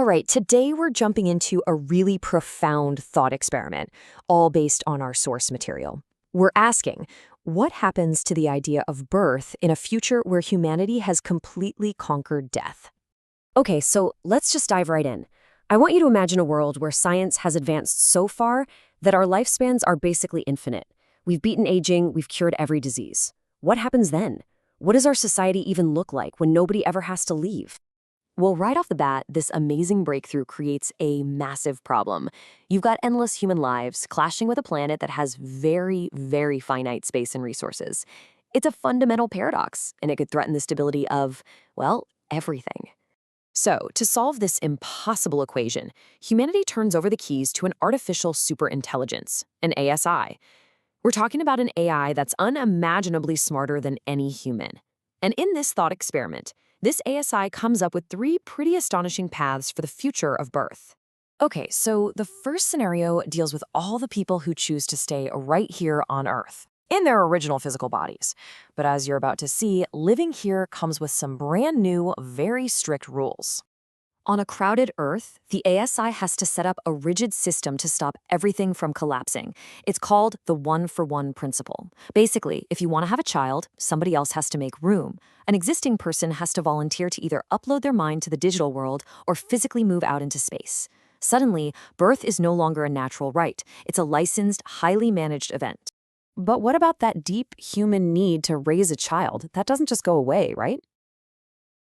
All right, today we're jumping into a really profound thought experiment, all based on our source material. We're asking, what happens to the idea of birth in a future where humanity has completely conquered death? Okay, so let's just dive right in. I want you to imagine a world where science has advanced so far that our lifespans are basically infinite. We've beaten aging, we've cured every disease. What happens then? What does our society even look like when nobody ever has to leave? Well, right off the bat, this amazing breakthrough creates a massive problem. You've got endless human lives clashing with a planet that has very, very finite space and resources. It's a fundamental paradox, and it could threaten the stability of, well, everything. So, to solve this impossible equation, humanity turns over the keys to an artificial superintelligence, an ASI. We're talking about an AI that's unimaginably smarter than any human. And in this thought experiment, this ASI comes up with three pretty astonishing paths for the future of birth. Okay, so the first scenario deals with all the people who choose to stay right here on Earth, in their original physical bodies. But as you're about to see, living here comes with some brand new, very strict rules. On a crowded Earth, the ASI has to set up a rigid system to stop everything from collapsing. It's called the one-for-one principle. Basically, if you want to have a child, somebody else has to make room. An existing person has to volunteer to either upload their mind to the digital world or physically move out into space. Suddenly, birth is no longer a natural right. It's a licensed, highly managed event. But what about that deep human need to raise a child? That doesn't just go away, right?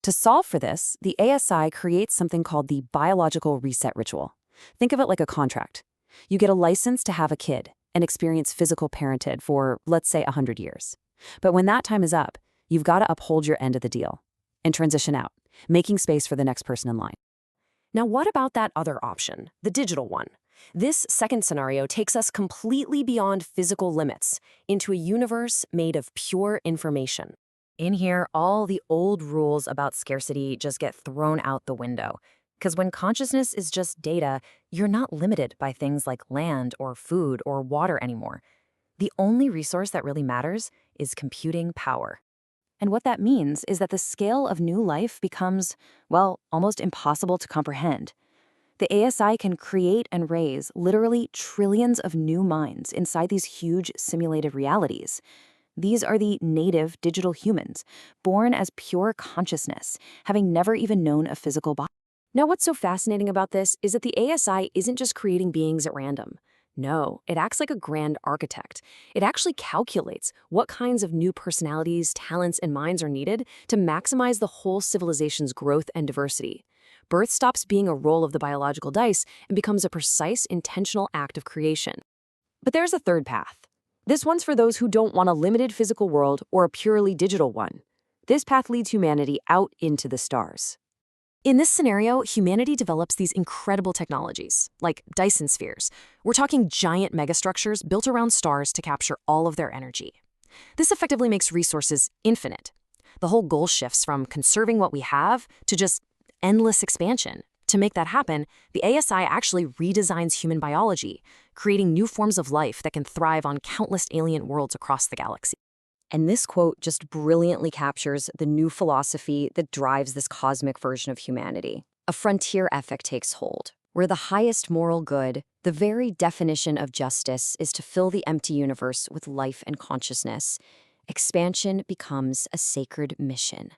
To solve for this, the ASI creates something called the biological reset ritual. Think of it like a contract. You get a license to have a kid and experience physical parenthood for, let's say, 100 years. But when that time is up, you've got to uphold your end of the deal and transition out, making space for the next person in line. Now, what about that other option, the digital one? This second scenario takes us completely beyond physical limits into a universe made of pure information. In here, all the old rules about scarcity just get thrown out the window. Because when consciousness is just data, you're not limited by things like land or food or water anymore. The only resource that really matters is computing power. And what that means is that the scale of new life becomes, well, almost impossible to comprehend. The ASI can create and raise literally trillions of new minds inside these huge simulated realities. These are the native digital humans, born as pure consciousness, having never even known a physical body. Now, what's so fascinating about this is that the ASI isn't just creating beings at random. No, it acts like a grand architect. It actually calculates what kinds of new personalities, talents, and minds are needed to maximize the whole civilization's growth and diversity. Birth stops being a roll of the biological dice and becomes a precise, intentional act of creation. But there's a third path. This one's for those who don't want a limited physical world or a purely digital one. This path leads humanity out into the stars. In this scenario, humanity develops these incredible technologies, like Dyson spheres. We're talking giant megastructures built around stars to capture all of their energy. This effectively makes resources infinite. The whole goal shifts from conserving what we have to just endless expansion. To make that happen, the ASI actually redesigns human biology, creating new forms of life that can thrive on countless alien worlds across the galaxy. And this quote just brilliantly captures the new philosophy that drives this cosmic version of humanity. A frontier ethic takes hold, where the highest moral good, the very definition of justice, is to fill the empty universe with life and consciousness. Expansion becomes a sacred mission.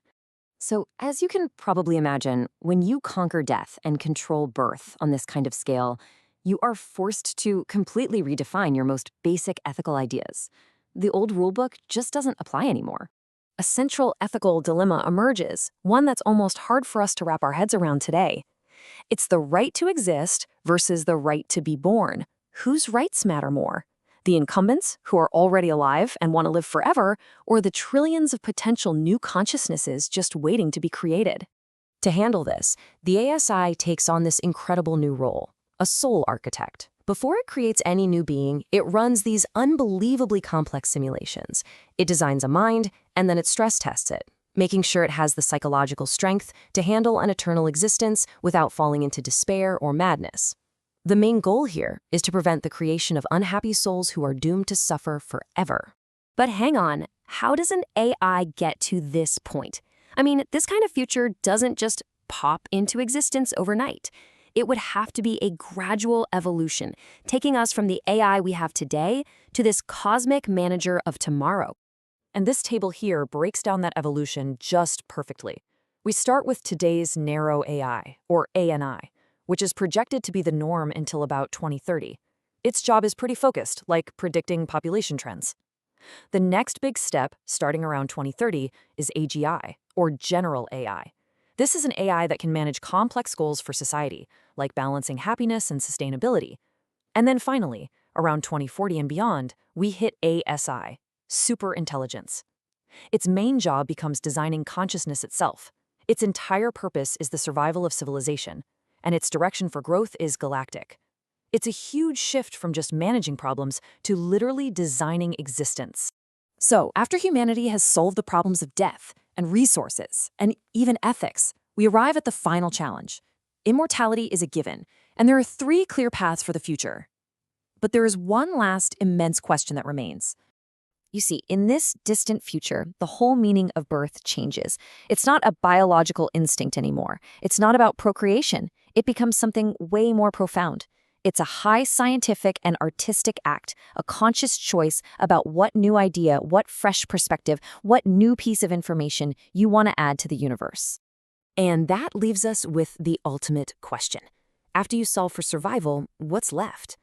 So, as you can probably imagine, when you conquer death and control birth on this kind of scale, you are forced to completely redefine your most basic ethical ideas. The old rulebook just doesn't apply anymore. A central ethical dilemma emerges, one that's almost hard for us to wrap our heads around today. It's the right to exist versus the right to be born. Whose rights matter more? The incumbents, who are already alive and want to live forever, or the trillions of potential new consciousnesses just waiting to be created? To handle this, the ASI takes on this incredible new role, a soul architect. Before it creates any new being, it runs these unbelievably complex simulations. It designs a mind, and then it stress tests it, making sure it has the psychological strength to handle an eternal existence without falling into despair or madness. The main goal here is to prevent the creation of unhappy souls who are doomed to suffer forever. But hang on, how does an AI get to this point? I mean, this kind of future doesn't just pop into existence overnight. It would have to be a gradual evolution, taking us from the AI we have today to this cosmic manager of tomorrow. And this table here breaks down that evolution just perfectly. We start with today's narrow AI, or ANI, which is projected to be the norm until about 2030. Its job is pretty focused, like predicting population trends. The next big step, starting around 2030, is AGI, or general AI. This is an AI that can manage complex goals for society, like balancing happiness and sustainability. And then finally, around 2040 and beyond, we hit ASI, superintelligence. Its main job becomes designing consciousness itself. Its entire purpose is the survival of civilization, and its direction for growth is galactic. It's a huge shift from just managing problems to literally designing existence. So, after humanity has solved the problems of death and resources and even ethics, we arrive at the final challenge. Immortality is a given, and there are 3 clear paths for the future. But there is one last immense question that remains. You see, in this distant future, the whole meaning of birth changes. It's not a biological instinct anymore. It's not about procreation. It becomes something way more profound. It's a high scientific and artistic act, a conscious choice about what new idea, what fresh perspective, what new piece of information you want to add to the universe. And that leaves us with the ultimate question. After you solve for survival, what's left?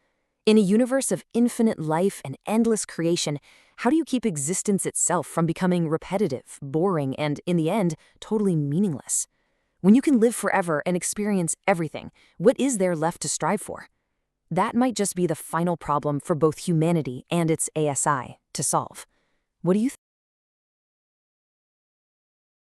In a universe of infinite life and endless creation, how do you keep existence itself from becoming repetitive, boring, and, in the end, totally meaningless? When you can live forever and experience everything, what is there left to strive for? That might just be the final problem for both humanity and its ASI to solve. What do you think?